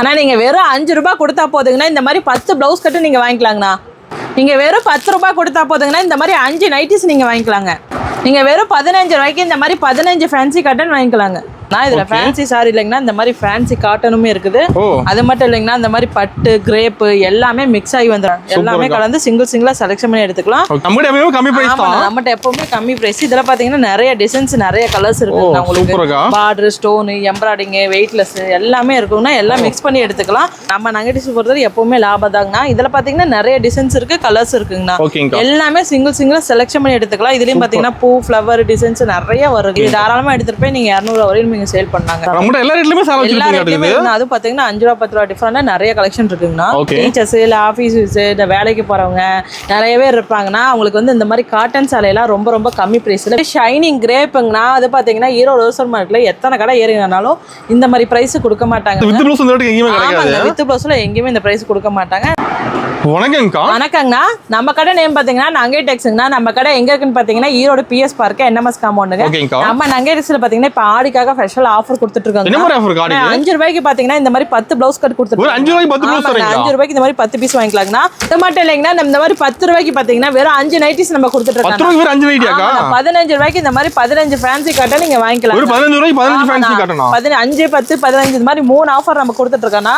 ஆனா நீங்க வெறும் 5 ரூபாய் கொடுத்தா போதுங்கண்ணா இந்த மாதிரி 10 பிளவுஸ் கட்டு நீங்க வாங்கிக்கலாங்கண்ணா. நீங்க வெறும் 10 ரூபாய் கொடுத்தா போதுங்கண்ணா இந்த மாதிரி 5 நைட்டிஸ் நீங்க வாங்கிக்கலாங்க. நீங்க வெறும் 15 ரூபாய்க்கு இந்த மாதிரி 15 ஃபேன்சி காட்டன் வாங்கிக்கலாங்க. நான் இதுல ஃபேன்சி சாரி இல்லைங்கன்னா இந்த மாதிரி ஃபேன்சி காட்டனுமே இருக்குது. அது மட்டும் இல்லைங்கன்னா இந்த மாதிரி பட்டு கிரேப் எல்லாமே மிக்ஸ் ஆகி வந்துடும். எல்லாமே கலந்து சிங்கிளா செலக்ஷன் பண்ணி எடுத்துக்கலாம். நம்மகிட்ட எப்பவுமே கம்மி பிரைஸ். இதுல பாத்தீங்கன்னா நிறைய டிசைன்ஸ் நிறைய கலர்ஸ் இருக்குங்க. உங்களுக்கு பார்டர் ஸ்டோன் எம்ப்ராய்டிங் வெயிட்லெஸ் எல்லாமே இருக்குன்னா எல்லாம் மிக்ஸ் பண்ணி எடுத்துக்கலாம். நம்ம நகைடிஸ் பொறுத்தவரை எப்பவுமே லாபம் தாங்கண்ணா. இதுல பாத்தீங்கன்னா நிறைய டிசைன்ஸ் இருக்கு கலர்ஸ் இருக்குங்கண்ணா. எல்லாமே சிங்கிளா செலக்ஷன் பண்ணி எடுத்துக்கலாம். இதுலயும் பாத்தீங்கன்னா பூ ஃபிளவர் டிசைன்ஸ் நிறைய வருது. இது தாராளமா எடுத்துட்டு போய் நீங்க 200 வரையும் நீங்க சேல் பண்ணாங்க. நம்ம எல்லா ரேட்லயுமே சேல் வச்சிருக்கீங்க. அது பாத்தீங்கன்னா 5 ரூபாய் 10 ரூபாய் டிஃபரெண்டா நிறைய கலெக்ஷன் இருக்குங்கண்ணா. டீச்சர்ஸ் இல்ல ஆபீஸ் இந்த வேலைக்கு போறவங்க நிறைய பேர் இருப்பாங்கன்னா அவங்களுக்கு வந்து இந்த மாதிரி காட்டன் சேலையெல்லாம் ரொம்ப ரொம்ப கம்மி பிரைஸ்ல ஷைனிங் கிரேப்புங்கண்ணா. அது பாத்தீங்கன்னா ஈரோடு ஹோல்சேல் மார்க்கெட்ல எத்தனை கடை ஏறினாலும் இந்த மாதிரி பிரைஸ் கொடுக்க மாட்டாங்க. வித் ப்ளவுஸ்ல எங்கேயுமே இந்த பிரைஸ் கொடுக்க மாட்டாங்க. வணக்கங்கண்ணா. நம்ம கடை நேம் பாத்தீங்கன்னா நங்கை டெக்ஸ்ங்கண்ணா. நம்ம கடை எங்க இருக்குன்னு பாத்தீங்கன்னா ஈரோடு PS பார்க் NMS காம்பவுண்டுங்க. நம்ம நங்கை டெக்ஸ்ல பாத்தீங்கன்னா இப்ப ஆடிக்காக ஸ்பெஷல் ஆஃபர் கொடுத்துட்டு இருக்காங்க. 5 ரூபாய்க்கு பாத்தீங்கன்னா இந்த மாதிரி 10 பிளவுஸ் கட் கொடுத்துட்டு 5 ரூபாய்க்கு இந்த மாதிரி 10 பீஸ் வாங்கிக்கலாங்கண்ணா. இது மட்டும் இல்லைங்கன்னா இந்த மாதிரி 10 ரூபாய்க்கு பாத்தீங்கன்னா வெறும் 5 நைட்டிஸ் நம்ம கொடுத்துட்டு இருக்கோம். 15 ரூபாய்க்கு இந்த மாதிரி 15 ஃபேன்சி காட்டன் நீங்க வாங்கிக்கலாம். 5 10 15 இந்த மாதிரி 3 ஆஃபர் நம்ம கொடுத்துட்டு இருக்கோம்னா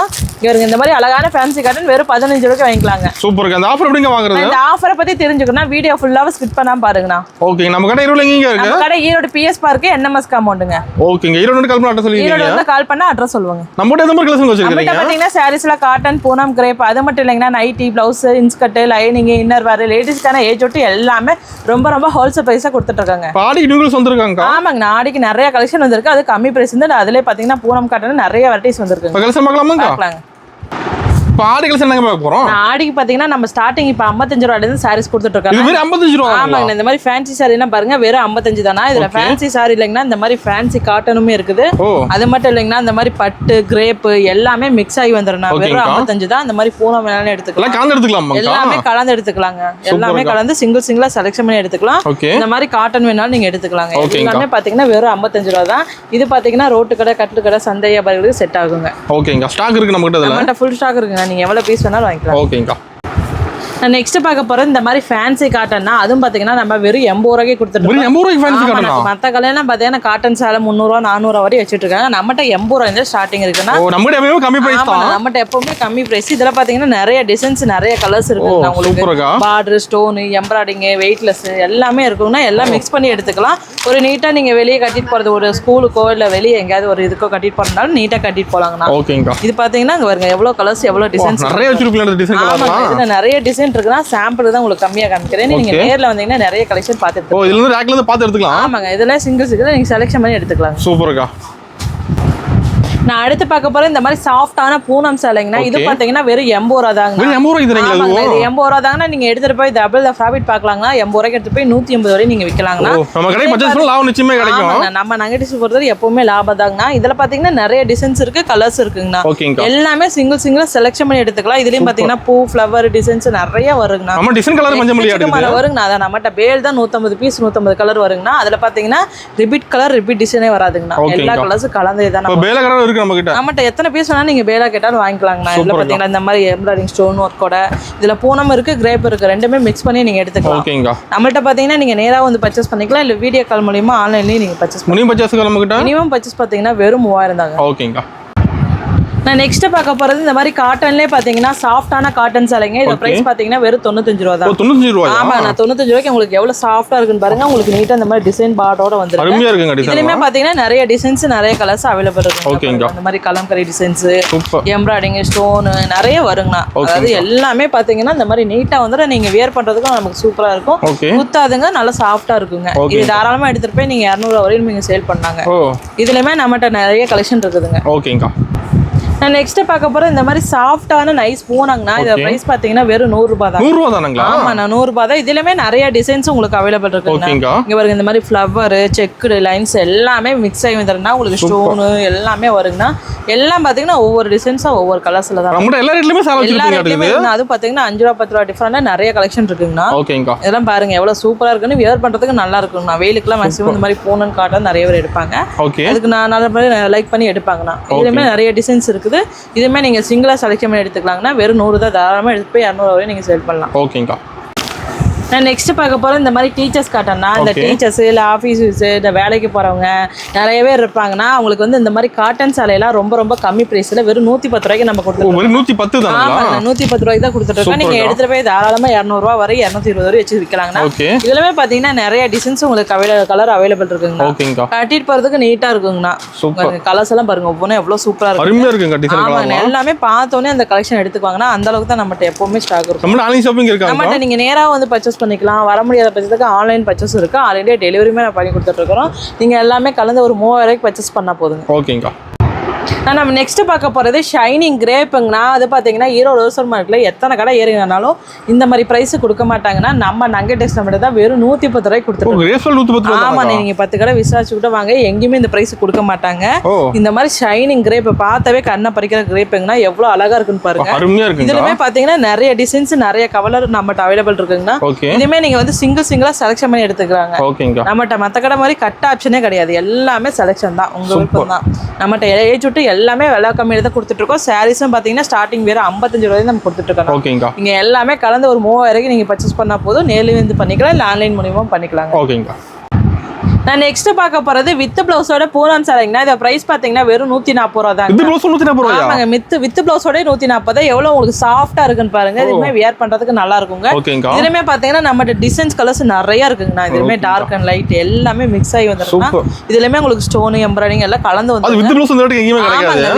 இந்த மாதிரி அழகான ஃபேன்சி காட்டன் வெறும் 15 ரூபாய்க்கு வாங்கிக்கலாம். சூப்பர். அந்த ஆஃபர் எப்படிங்க வாங்குறது? இந்த ஆஃபரை பத்தி தெரிஞ்சுக்கணும் வீடியோ ஃபுல்லாவே ஸ்கிப் பண்ணாம பாருங்கண்ணா. ஓகே. நம்ம கடை ஈரோட்ல எங்க இருக்கு? நம்ம கடை ஈரோடு PS பார்க் NMS காம்பவுண்டுங்க. ஓகேங்க. ஈரோடு கால் பண்ண அட்ரஸ் சொல்லுங்க. ஈரோடு வந்து கால் பண்ணா அட்ரஸ் சொல்லுங்க. நம்மட்ட எந்த மாதிரி கலெக்ஷன் வச்சிருக்கீங்க? நம்மட்ட பாத்தீங்கன்னா சாரீஸ்ல காட்டன் பூனம் கிரேப் அது மட்டும் இல்லைங்கன்னா nighty blouse inskirt lining inner wear லேடிஸ்க்கான ஏஜ் ஒட்டி எல்லாமே ரொம்ப ரொம்ப ஹோல்சேல் பிரைஸா கொடுத்துட்டு இருக்காங்க. ஆடிக்கு நியூஸ் வந்திருக்காங்க. ஆமாங்க. ஆடிக்கு நிறைய கலெக்ஷன் வந்திருக்கு. அது கம்மி பிரைஸ் இருந்து அதுலயே பாத்தீங்கன்னா பூனம் காட்டன் நிறைய வெரைட்டிஸ் வந்திருக்கு. கலெக்ஷன் பார்க்கலாமா? ஆடிக்கு பாத்தீங்கன்னா நம்ம ஸ்டார்டிங் இப்ப 55 ரூபாயில இருந்து சாரீஸ் கொடுத்துட்டு இருக்காங்க. இது 55 ரூபாய். ஆமாங்க. இந்த மாதிரி ஃபேன்சி சாரீனா பாருங்க வெறும் 55 தானா. இதுல ஃபேன்சி சாரி இல்லைங்கன்னா இந்த மாதிரி ஃபேன்சி காட்டனுமே இருக்குது. அது மட்டும் இல்லைங்கன்னா இந்த மாதிரி பட்டு கிரேப் எல்லாமே மிக்ஸ் ஆகி வந்துரும். வெறும் 55 தான். இந்த மாதிரி பூனம் வேணாலும் எடுத்துக்கலாம். எல்லாமே கலந்து எடுத்துக்கலாங்க. எல்லாமே கலந்து சிங்கிளா செலக்ஷன் பண்ணி எடுத்துக்கலாம். இந்த மாதிரி காட்டன் வேணாலும் நீங்க எடுத்துக்கலாங்க. எல்லாமே பாத்தீங்கன்னா வெறும் 55 ரூபாய் தான். இது பாத்தீங்கன்னா ரோட்டு கடை கட்டு கடை சந்தை வியாபாரிகளுக்கு செட் ஆகுங்க. ஓகேங்க. ஸ்டாக் இருக்கு நம்ம கிட்ட. நம்மகிட்ட ஃபுல் ஸ்டாக் இருக்குங்க. நீங்க எவ்வளவு பீஸ் வேணாலும் வாங்கிக்கலாம். ஓகேங்கா. நான் நெக்ஸ்ட் பார்க்க போறது இந்த மாதிரி ஃபேன்சி காட்டன்னா அதுவும் பாத்தீங்கன்னா நம்ம வெறும் 80 ரூபாய்க்கு கொடுத்துட்டு இருக்கோம். 80 ரூபாய்க்கு ஃபேன்சி காட்டனா? மத்த கடையெல்லாம் பாத்தீங்கன்னா காட்டன் சேலை 300 ரூபாய் 400 ரூபாய் வரை வச்சிட்டு இருக்காங்க. நம்மட்ட 80 ரூபாயில ஸ்டார்டிங் இருக்குன்னா நம்மட்ட எப்பவுமே கம்மி பிரைஸ் தான். நம்மட்ட எப்பவுமே கம்மி பிரைஸ். இதுல பாத்தீங்கன்னா நிறைய டிசைன்ஸ் நிறைய கலர்ஸ் இருக்குங்க. உங்களுக்கு பார்டர் ஸ்டோன் எம்ப்ராய்டிங் வெயிட்லெஸ் எல்லாமே இருக்குன்னா எல்லாம் மிக்ஸ் பண்ணி எடுத்துக்கலாம். ஒரு நீட்டா நீங்க வெளியே கட்டிட்டு போறது ஒரு ஸ்கூலுக்கோ இல்ல வெளியே எங்கயாவது ஒரு இதுக்கோ கட்டிட்டு போறதுனால நீட்டா கட்டிட்டு போலாங்கண்ணா. ஓகேங்கா. இது பாத்தீங்கன்னா இங்க பாருங்க எவ்வளவு கலர்ஸ் எவ்வளவு டிசைன்ஸ் நிறைய வச்சிருக்கீங்க. டிசைன் கலர்லாம் இதுல நிறைய டிசைன் இருக்குன்னா சாம்பிள் தான் உங்களுக்கு கம்மியா காமிக்கிறேன். நீங்க நேர்ல வந்தீங்கன்னா நிறைய கலெக்ஷன் பார்த்துட்டு இதுல இருந்து ரேக்ல இருந்து பார்த்து எடுத்துக்கலாம். ஆமாங்க. இதெல்லாம் சிங்கிள்ஸ் நீங்க செலக்ஷன் பண்ணி எடுத்துக்கலாம். சூப்பர்க்கா. நான் அடுத்து பார்க்க போறேன் இந்த மாதிரி சாஃப்டான பூனம் சேலைங்கண்ணா. இது பாத்தீங்கன்னா வெறும் 80 ரூபாய் தாங்க. 80 ரூபாய் இது 80 ரூபாய் தாங்கன்னா நீங்க எடுத்துட்டு போய் டபுள் ஃபேப்ரிக் பார்க்கலாங்களா. 80 ரூபாய்க்கு எடுத்து போய் 180 வரை நீங்க விக்கலாங்கண்ணா. நம்ம கடை பர்ச்சேஸ் பண்ணா லாபம் நிச்சயமா கிடைக்கும். நம்ம நகைடிஸ் பொறுத்தவரை எப்பவுமே லாபம் தாங்கண்ணா. இதுல பாத்தீங்கன்னா நிறைய டிசைன்ஸ் இருக்கு கலர்ஸ் இருக்குங்கண்ணா. எல்லாமே சிங்கிளா செலக்ஷன் பண்ணி எடுத்துக்கலாம். இதுலயும் பாத்தீங்கன்னா பூ ஃபிளவர் டிசைன்ஸ் நிறைய வருங்கண்ணா. நம்ம டிசைன் கலர் மஞ்சள் மல்லிகை வருங்கண்ணா. அதான் நம்மட்ட பேல் தான் 150 பீஸ் 150 கலர் வருங்கண்ணா. அதுல பாத்தீங்கன்னா ரிப்பீட் கலர் ரிப்பீட் டிசைனே வராதுங்கண்ணா. எல்லா கலர்ஸும் கலந்தே தான். பேல கலர் இருக்கு நம்ம கிட்ட. நம்மட்ட எத்தனை பீஸ் வேணா நீங்க பேலா கேட்டாலும் வாங்கிக்கலாங்கண்ணா. இதுல பாத்தீங்கன்னா இந்த மாதிரி எம்ப்ராய்டிங் ஸ்டோன் ஒர்க்கோட இதுல பூனம் இருக்கு கிரேப் இருக்கு ரெண்டுமே மிக்ஸ் பண்ணி நீங்க எடுத்துக்கலாம். ஓகேங்க. நம்மள்ட்ட பாத்தீங்கன்னா நீங்க நேரா வந்து பர்ச்சேஸ் பண்ணிக்கலாம் இல்ல வீடியோ கால் மூலமா ஆன்லைன்லயே நீங்க பர்ச்சேஸ் பண்ணலாம். மினிமம் பர்ச்சேஸ் பாத்தீங்கன்னா வெறும் 3000 தாங்க. ஓகேங்க. நான் நெக்ஸ்ட் பார்க்க போறது இந்த மாதிரி காட்டன்லயே பாத்தீங்கன்னா சாஃப்டான காட்டன் சேலைங்க. இது பிரைஸ் பாத்தீங்கன்னா வெறும் 95 ரூபாய் தான். 95 ரூபாய். ஆமா. நான் 95 ரூபாய்க்கு உங்களுக்கு எவ்வளவு சாஃப்டா இருக்குன்னு பாருங்க. உங்களுக்கு நீட்டா இந்த மாதிரி டிசைன் பார்டரோட வந்துருக்கு. அருமையா இருக்குங்க டிசைன். இதுலயே பாத்தீங்கன்னா நிறைய டிசைன்ஸ் நிறைய கலர்ஸ் அவேilable இருக்கு. ஓகேங்க. இந்த மாதிரி கலம்கரி டிசைன்ஸ் எம்ப்ராய்டிங் ஸ்டோன் நிறைய வருங்கண்ணா. அதாவது எல்லாமே பாத்தீங்கன்னா இந்த மாதிரி நீட்டா வந்து நீங்க வியர் பண்றதுக்கு நமக்கு சூப்பரா இருக்கும். குத்தாதுங்க நல்லா சாஃப்டா இருக்குங்க. இது தாராளமா எடுத்துட்டு போய் நீங்க 200 ரூபாய் வரையும் நீங்க சேல் பண்ணாங்க. இதுலயுமே நம்மட்ட நிறைய கலெக்ஷன் இருக்குதுங்க. ஓகேங்க. நான் நெக்ஸ்ட் பார்க்க போறேன் இந்த மாதிரி சாஃப்டான நைஸ் பூனாங்கண்ணா. இதோட பிரைஸ் பாத்தீங்கன்னா வெறும் 100 ரூபாய் தான். 100 ரூபாய் தானங்களா? ஆமா. நான் 100 ரூபாய் தான். இதுலயுமே நிறைய டிசைன்ஸ் உங்களுக்கு அவைலபிள் இருக்குங்க. இங்க பாருங்க இந்த மாதிரி ஃப்ளவர் செக்குடு லைன்ஸ் எல்லாமே மிக்ஸ் ஆகி வந்துருந்தா உங்களுக்கு ஸ்டோன் எல்லாமே வருங்கண்ணா. எல்லாம் பாத்தீங்கன்னா ஒவ்வொரு டிசைன்ஸா ஒவ்வொரு கலர்ஸ்ல தான். நம்ம எல்லா ரேட்லயுமே சேல் வச்சிருக்கீங்க. அது பாத்தீங்கன்னா 5 ரூபாய் 10 ரூபாய் டிஃபரெண்டா நிறைய கலெக்ஷன் இருக்குங்கண்ணா. ஓகேங்க. இதெல்லாம் பாருங்க எவ்வளவு சூப்பரா இருக்குன்னு வியர் பண்றதுக்கு நல்லா இருக்குங்கண்ணா. வெயிலுக்குலாம் மேக்ஸிமம் இந்த மாதிரி பூனன் காட்டன் நிறைய பேர் எடுப்பாங்க. அதுக்கு நான் நல்ல லைக் பண்ணி எடுப்பாங்கண்ணா. இதுலயுமே நிறைய டிசைன்ஸ் இருக்கு இருக்குது. இதுவுமே நீங்கள் சிங்கிளாக செலக்ஷன் பண்ணி எடுத்துக்கலாங்கன்னா வெறும் 100 தான். தாராளமாக எடுத்து போய் 200 வரையும் நீங்கள் சேல் பண்ணலாம். ஓகேங்கா. நான் நெக்ஸ்ட் பார்க்க போகிறேன் இந்த மாதிரி டீச்சர்ஸ் காட்டன்னா, இந்த டீச்சர்ஸ் இல்லை ஆஃபீஸர்ஸ் இந்த வேலைக்கு போகிறவங்க நிறைய பேர் இருப்பாங்கன்னா அவங்களுக்கு வந்து இந்த மாதிரி காட்டன் சேலையெல்லாம் ரொம்ப ரொம்ப கம்மி ப்ரைஸில் வெறும் 110 ரூபாய்க்கு நம்ம கொடுத்துருக்கோம். 110 தான். ஆமாம், 110 ரூபாய்க்கு தான் கொடுத்துட்ருக்கோம். நீங்கள் எடுத்துகிட்டு போய் தாராளமாக 200 ரூபா வரை 220 வரை வச்சு விற்கலாங்கண்ணா. இதுலமே பார்த்தீங்கன்னா நிறைய டிசைன்ஸ் உங்களுக்கு கலர் அவைலபிள் இருக்குங்கண்ணா. கட்டிட்டு போகிறதுக்கு நீட்டாக இருக்குங்கண்ணா. கலர்ஸ் எல்லாம் பாருங்க ஒவ்வொன்றும் எவ்வளோ சூப்பராக இருக்கும். ஆமாங்க, எல்லாமே பார்த்தோன்னே அந்த கலெக்ஷன் எடுத்துக்குவாங்கன்னா அந்த அளவுக்கு தான் நம்மகிட்ட எப்பவுமே ஸ்டாக் இருக்கும். நம்மகிட்ட நீங்கள் நேராக வந்து பர்ச்சேஸ் பண்ணிக்கலாம். வர முடியாத பட்சத்துக்கு ஆன்லைன் பர்ச்சேஸ் இருக்கு. ஆல் இண்டியா டெலிவரியுமே நான் பண்ணி கொடுத்துட்டு இருக்கிறோம். நீங்க எல்லாமே கலந்து ஒரு 3000 ரூபாய்க்கு பர்ச்சேஸ் பண்ணா போதுங்க. ஓகேங்கா. நம்ம நெக்ஸ்ட் பார்க்க போகிறது ஷைனிங் கிரேப்புங்கண்ணா. அது பார்த்தீங்கன்னா ஈரோடு ஹோல்சேல் மார்க்கெட்டில் எத்தனை கடை ஏறினாலும் இந்த மாதிரி ப்ரைஸ் கொடுக்க மாட்டாங்கன்னா நம்ம நங்கட் டெக்ஸ்டைல்ஸ் மட்டும் தான் வெறும் 110 ரூபாய்க்கு கொடுத்துருக்கோம். ஆமாம், நீங்கள் 10 கடை விசாரிச்சுக்கிட்ட வாங்க, எங்கேயுமே இந்த ப்ரைஸ் கொடுக்க மாட்டாங்க. இந்த மாதிரி ஷைனிங் கிரேப் பார்த்தாவே கண்ணை பறிக்கிற கிரேப்புங்கண்ணா. எவ்வளோ அழகா இருக்குன்னு பாருங்க. இதுலமே பார்த்தீங்கன்னா நிறைய டிசைன்ஸ் நிறைய கலர் நம்மகிட்ட அவைலபிள் இருக்குங்கண்ணா. இதுமே நீங்கள் வந்து சிங்கிளாக செலக்ஷன் பண்ணி எடுத்துக்கிறாங்க. நம்மகிட்ட மற்ற கடை மாதிரி கட் ஆப்ஷனே கிடையாது. எல்லாமே செலக்ஷன் தான், உங்க விருப்பம் தான். நம்மகிட்ட ஏஜ் விட்டு எல்லாமே விலை கம்மியில தான் கொடுத்துட்டு இருக்கோம். சாரீஸும் பாத்தீங்கன்னா ஸ்டார்டிங் வேற 55 ரூபாய் நம்ம கொடுத்துட்டு இருக்கோம். நீங்க எல்லாமே கலந்து ஒரு 3000 ரூபாய்க்கு நீங்க பர்ச்சேஸ் பண்ணா போதும். நேர்ல வந்து பண்ணிக்கலாம், இல்ல ஆன்லைன் மூலமா பண்ணிக்கலாம். ஓகேங்க. நான் நெக்ஸ்ட் பார்க்க போறது வித் பிளவுஸோட பூனம் சாரிங்கண்ணா. இந்த பிரைஸ் பாத்தீங்கன்னா வெறும் 140 ரூபா தான். ஆமாங்க, வித் பிளவுஸோட 140. எவ்வளவு உங்களுக்கு சாஃப்டா இருக்குன்னு பாருங்க. இதுமே வியர் பண்றதுக்கு நல்லா இருக்குங்க. இதுலமே பாத்தீங்கன்னா நம்ம டிசைன்ஸ் கலர்ஸ் நிறைய இருக்குங்கண்ணா. இதுலமே டார்க் அண்ட் லைட் எல்லாமே மிக்ஸ் ஆகி வந்துருக்குண்ணா. இதுலமே உங்களுக்கு ஸ்டோன் எம்ப்ராய்டிங் எல்லாம் கலந்து வந்து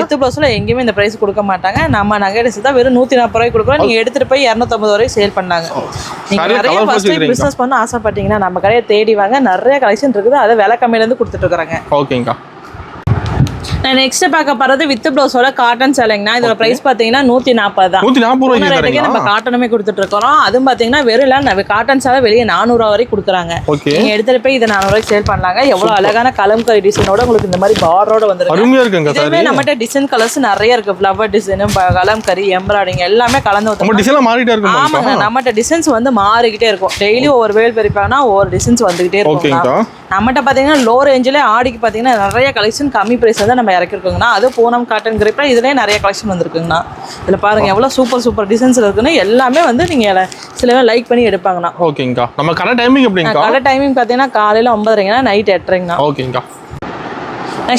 வித் பிளவுஸ்ல எங்கேயுமே இந்த பிரைஸ் கொடுக்க மாட்டாங்க. நம்ம நகைஸ் தான் வெறும் 140 ரூபாய்க்கு கொடுக்குறோம். நீங்க எடுத்துட்டு போய் 250 வரை சேல் பண்ணாங்க. நீங்க நிறைய ஃபர்ஸ்ட் டைம் பிசினஸ் பண்ண ஆசைப்பட்டீங்கன்னா நம்ம கடையை தேடி வாங்க. நிறைய கலெக்ஷன் இருக்குது. அதை விலை கம்மியில இருந்து கொடுத்துட்டு இருக்காங்க. ஓகேங்கா. நான் நெக்ஸ்ட் பார்க்க போறது வித் பிளவுஸோட காட்டன் சேலைங்கண்ணா. இதோட பிரைஸ் பாத்தீங்கன்னா 140 தான். 140 ரூபாய்க்கு நம்ம காட்டனுமே கொடுத்துட்டு இருக்கோம். அதுவும் பாத்தீங்கன்னா வெறும் இல்ல காட்டன் சேலை வெளியே 400 ரூபாய் வரைக்கும் கொடுக்குறாங்க. நீங்க எடுத்துட்டு போய் இதை 400 ரூபாய்க்கு சேல் பண்ணலாங்க. எவ்வளவு அழகான கலம்கரி டிசைனோட உங்களுக்கு இந்த மாதிரி பார்டரோட வந்துருக்கு. இதுவே நம்மகிட்ட டிசைன் கலர்ஸ் நிறைய இருக்கு. ஃப்ளவர் டிசைன், கலம்கரி, எம்ப்ராய்டிங் எல்லாமே கலந்து வந்து. ஆமாங்க, நம்மகிட்ட டிசைன்ஸ் வந்து மாறிக்கிட்டே இருக்கும். டெய்லி ஒவ்வொரு வேல் பறிப்பாங்கன்னா ஒவ்வொரு டிசைன்ஸ் வந்துகிட்டே இருக்கும். நம்மகிட்ட பாத்தீங்கன்னா லோ ரேஞ்சிலே ஆடிக்கு பாத்தீங்கன்னா நிறைய கலெக்ஷன் கம்மி பிரைஸ் தான் நம்ம இறக்கிருக்கோங்கண்ணா. அது பூனம் காட்டன் கிரேப்ல இதுலயே நிறைய கலெக்ஷன் வந்திருக்குங்கண்ணா. இதுல பாருங்க எவ்வளவு சூப்பர் டிசைன்ஸ் இருக்குன்னு. எல்லாமே வந்து நீங்க சில பேர் லைக் பண்ணி எடுப்பாங்கண்ணா. ஓகேங்கா. நம்ம கடை டைமிங் எப்படிங்கா? கடை டைமிங் பாத்தீங்கன்னா காலையில 9:30ங்கண்ணா, நைட் 8:30ங்கண்ணா. ஓகேங்கா.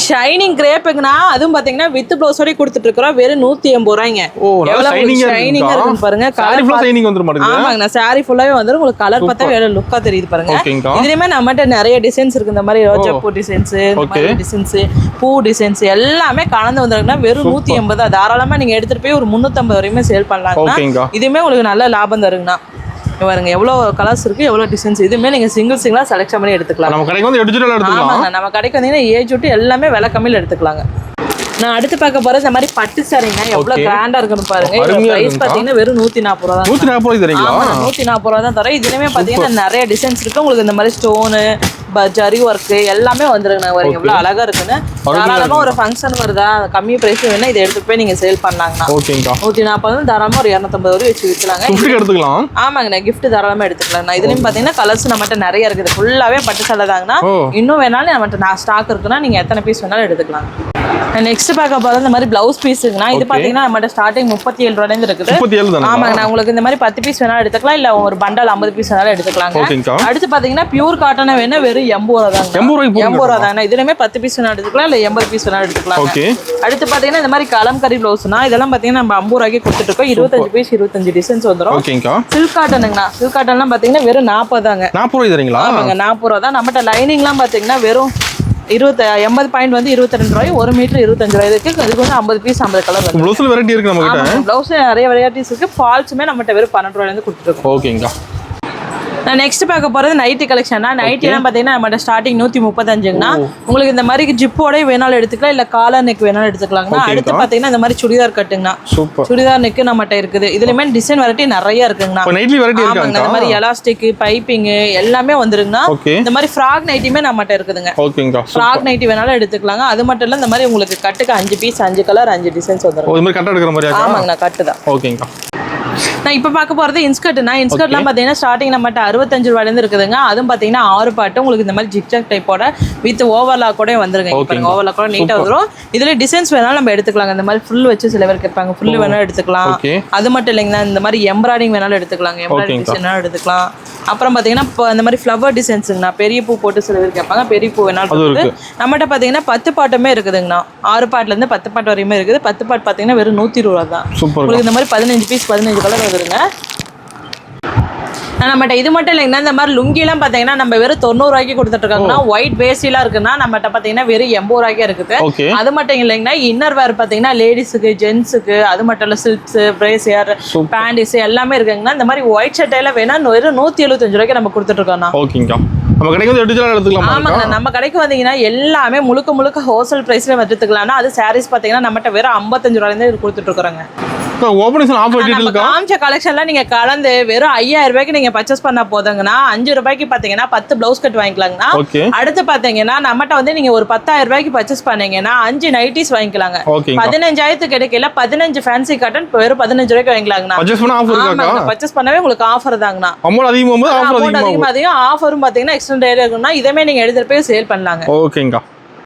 ஷைனிங் கிரேப்புங்கண்ணா. அதுவும் பாத்தீங்கன்னா வித் பிளவுஸோட கொடுத்துட்டு இருக்கோம். வெறும் 180 ரூபாய்ங்க. ஷைனிங்கா இருக்கு பாருங்க. ஆமாங்கண்ணா, சாரி ஃபுல்லாவே வந்து உங்களுக்கு கலர் பார்த்தா வேற லுக்கா தெரியுது பாருங்க. இதுலயுமே நம்மகிட்ட நிறைய டிசைன்ஸ் இருக்கு. இந்த மாதிரி ரோஜா பூ டிசைன்ஸ், டிசைன்ஸ், பூ டிசைன்ஸ் எல்லாமே கலந்து வந்திருக்குன்னா வெறும் 180 தான். தாராளமா நீங்க எடுத்துட்டு போய் ஒரு 350 வரையுமே சேல் பண்ணலாங்கண்ணா. இதுவுமே உங்களுக்கு நல்ல லாபம் தருங்கண்ணா. பாருங்க எவ்வளவு கலர்ஸ் இருக்கு, எவ்வளவு டிசைன்ஸ். இதுமே நீங்க சிங்கிளா செலக்ஷன் பண்ணி எடுத்துக்கலாம். நம்ம கடைக்கு வந்து டிஜிட்டல் எடுத்துக்கலாம். ஆமாங்க, நம்ம கடைக்கு வந்தீங்கன்னா ஏஜ் விட்டு எல்லாமே விலை கம்மியில எடுத்துக்கலாங்க. நான் அடுத்து பார்க்க போறது இந்த மாதிரி பட்டு சாரிங்க. எவ்வளவு கிராண்டா இருக்குன்னு பாருங்க. பிரைஸ் பாத்தீங்கன்னா வெறும் 140 ரூபா தான். 140 ரூபா தான் தரேன். இதுலயுமே பாத்தீங்கன்னா நிறைய டிசைன்ஸ் இருக்கு. உங்களுக்கு இந்த மாதிரி ஸ்டோனு, ஜரி ஒர்க் எல்லாமே வந்துருக்குண்ணா. பாருங்க எவ்வளவு அழகா இருக்குன்னு. தாராளமா ஒரு ஃபங்க்ஷன் வருதா கம்மி பிரைஸ் வேணா இதை எடுத்து போய் நீங்க சேல் பண்ணலாங்கண்ணா. 140 தாராளமா ஒரு 250 வரை வச்சு விற்கலாங்க. ஆமாங்கண்ணா, கிஃப்ட் தாராளமா எடுத்துக்கலாம். இதுலயும் பாத்தீங்கன்னா கலர்ஸ் நம்மகிட்ட நிறைய இருக்குது. ஃபுல்லாவே பட்டு சேலை தாங்கண்ணா. இன்னும் வேணாலும் நம்மகிட்ட ஸ்டாக் இருக்குன்னா நீங்க எத்தனை பீஸ் வேணாலும் எடுத்துக்கலாம். நெக்ஸ்ட் பார்க்க போறது இந்த மாதிரி பிளவுஸ் பீஸுங்கண்ணா. இது பாத்தீங்கன்னா நம்மகிட்ட ஸ்டார்டிங் 37 ரூபாயில இருந்து இருக்குது. ஆமாங்கண்ணா, உங்களுக்கு இந்த மாதிரி 10 பீஸ் வேணாலும் எடுத்துக்கலாம், இல்ல ஒரு பண்டல் 50 பீஸ் வேணாலும் எடுத்துக்கலாங்க. அடுத்து பாத்தீங்கன்னா பியூர் காட்டன் வேணா வெறும் 80 ரூபா தாங்க. 80 ரூபா தாங்க. இதுலயுமே 10 பீஸ் வேணாலும் எடுத்துக்கலாம், இல்ல 80 பீஸ் வேணாலும் எடுத்துக்கலாம். அடுத்து பாத்தீங்கன்னா இந்த மாதிரி கலம்கரி பிளவுஸ்னா இதெல்லாம் பாத்தீங்கன்னா நம்ம 50 ரூபாய்க்கு கொடுத்துட்டு இருக்கோம். 25 பீஸ் 25 டிசைன்ஸ் வந்துடும். சில்க் காட்டனுங்கண்ணா. சில்க் காட்டன்லாம் பாத்தீங்கன்னா வெறும் 40 தாங்க. 40 ரூபாய்ங்களா? ஆமாங்க, 40 ரூபா தான். நம்மகிட்ட லைனிங்லாம் பாத்தீங்கன்னா வெறும் 80 பாயிண்ட் வந்து 22 ரூபாய். 1 மீட்டர் 25 ரூபாய் இருக்கு. இதுக்கு வந்து 50 பீஸ் 50 கலர் இருக்கு. ப்ளவுஸ்ல வெரைட்டி இருக்கு நம்ம கிட்ட. ப்ளவுஸ்ல நிறைய வெரைட்டிஸ் இருக்கு. ஃபால்ஸுமே நம்மகிட்ட வெறும் 12 ரூபாயில இருந்து கொடுத்துட்டு இருக்கோம். ஓகேங்கா. நான் நெக்ஸ்ட் பார்க்க போறது நைட்டி கலெக்ஷன். நைட்டி எல்லாம் பாத்தீங்கன்னா நம்ம ஸ்டார்டிங் 135ங்கண்ணா. உங்களுக்கு இந்த மாதிரி ஜிப்போட வேணாலும் எடுத்துக்கலாம், இல்ல காலர் நெக் வேணாலும் எடுத்துக்கலாங்கண்ணா. அடுத்து பாத்தீங்கன்னா இந்த மாதிரி சுடிதார் கட்டுங்கண்ணா. சுடிதார் நெக் நம்மகிட்ட இருக்குது. இதுலயுமே டிசைன் வெரைட்டி நிறைய இருக்குங்கண்ணா. இந்த மாதிரி எலாஸ்டிக், பைப்பிங் எல்லாமே வந்துருங்கண்ணா. இந்த மாதிரி ஃப்ராக் நைட்டியுமே நம்மகிட்ட இருக்குதுங்க. ஃப்ராக் நைட்டி வேணாலும் எடுத்துக்கலாங்க. அது மட்டும் இல்ல இந்த மாதிரி உங்களுக்கு கட்டுக்கு 5 பீஸ் 5 கலர் 5 டிசைன்ஸ் வந்துரும். ஆமாங்கண்ணா, கட்டு தான். நான் இப்போ பார்க்க போகிறது இன்ஸ்கர்ட்னா இன்ஸ்கர்ட்லாம் பார்த்தீங்கன்னா ஸ்டார்டிங் நம்மகிட்ட 65 ரூபாயிலேருந்து இருக்குதுங்க. அதுவும் பார்த்தீங்கன்னா 6 பாட்டு உங்களுக்கு இந்த மாதிரி ஜிக்ஜாக் டைப்போட வித் ஓவர்லாக் கூட வந்துருங்க. இப்போ ஓவர்லாக் கூட நீட்டாக வந்துடும். இதில் டிசைன்ஸ் வேணாலும் நம்ம எடுத்துக்கலாங்க. இந்த மாதிரி ஃபுல் வச்சு சில பேர் கேட்பாங்க, ஃபுல் வேணாலும் எடுத்துக்கலாம். அது மட்டும் இல்லைங்கண்ணா, இந்த மாதிரி எம்ப்ராய்டிங் வேணாலும் எடுத்துக்கலாங்க. எம்ப்ராய்டிங் டிசைன் வேணாலும் எடுத்துக்கலாம். அப்புறம் பார்த்தீங்கன்னா இப்போ இந்த மாதிரி ஃப்ளவர் டிசைன்ஸுங்கண்ணா, பெரிய பூ போட்டு சில பேர் கேட்பாங்க, பெரிய பூ வேணாலும் இருக்குது. நம்மகிட்ட பார்த்தீங்கன்னா 10 பாட்டுமே இருக்குதுங்கண்ணா. 6 பாட்டுலேருந்து 10 பாட்டு வரையுமே இருக்குது. 10 பாட்டு பார்த்தீங்கன்னா வெறும் 120 ரூபா தான். உங்களுக்கு இந்த மாதிரி 15 பீஸ் 15 கலர் வருதுங்க. நம்மகிட்ட இது மட்டும் இல்லைங்கன்னா இந்த மாதிரி லுங்கிலாம் பார்த்தீங்கன்னா நம்ம வெறும் 90 ரூபாய்க்கு கொடுத்துட்டு இருக்காங்கன்னா, ஒயிட் வேஸ்டிலாம் இருக்குன்னா நம்மகிட்ட பார்த்தீங்கன்னா வெறும் 80 ரூபாய்க்கு இருக்குது. அது மட்டும் இல்லைங்கன்னா இன்னர் வேர் பார்த்தீங்கன்னா லேடிஸுக்கு ஜென்ஸுக்கு அது மட்டும் இல்லை சில்க்ஸ் பிரேசியர் பேண்டிஸ் எல்லாமே இருக்குங்கன்னா இந்த மாதிரி ஒயிட் ஷர்ட்டையில வேணா வெறும் 175 ரூபாய்க்கு நம்ம கொடுத்துட்டு இருக்கோம்ண்ணா. ஓகேங்கா. நம்ம கடைக்கு வந்து எடுத்துக்கலாம் எடுத்துக்கலாம். ஆமாங்க, நம்ம கடைக்கு வந்தீங்கன்னா எல்லாமே முழுக்க ஹோல்சேல் பிரைஸ்ல எடுத்துக்கலாம்னா அது சாரீஸ் பார்த்தீங்கன்னா நம்மகிட்ட வெறும் 55 ரூபாயிலேருந்து கொடுத்துட்டு இருக்கிறோங்க. ஓபனிங் ஆஃபர் டீடைல் காமிச்ச கலெக்ஷன்லாம் நீங்க கலந்து வெறும் 5000 ரூபாய்க்கு நீங்க பர்ச்சேஸ் பண்ண போதுங்கன்னா 5 ரூபாய்க்கு பாத்தீங்கன்னா 10 ப்ளவுஸ் கட் வாங்கிக்கலாங்கண்ணா. அடுத்து பாத்தீங்கன்னா நம்மகிட்ட வந்து நீங்க ஒரு 10000 ரூபாய்க்கு பர்ச்சேஸ் பண்ணீங்கன்னா 5 நைட்டிஸ் வாங்கிக்கலாங்க. 15000 கிடைக்கல 15 ஃபேன்சி காட்டன் வெறும் 15 ரூபாய்க்கு வாங்கிக்கலாங்கண்ணா. பர்ச்சேஸ் பண்ணவே உங்களுக்கு ஆஃபர் தாங்கண்ணா. அமௌண்ட் அதிகமா ஆஃபரும் பாத்தீங்கன்னா எக்ஸ்டெண்ட் இருக்குன்னா இதமே நீங்க எடுத்துட்டு போய் சேல் பண்ணலாங்க. ஓகேங்கா.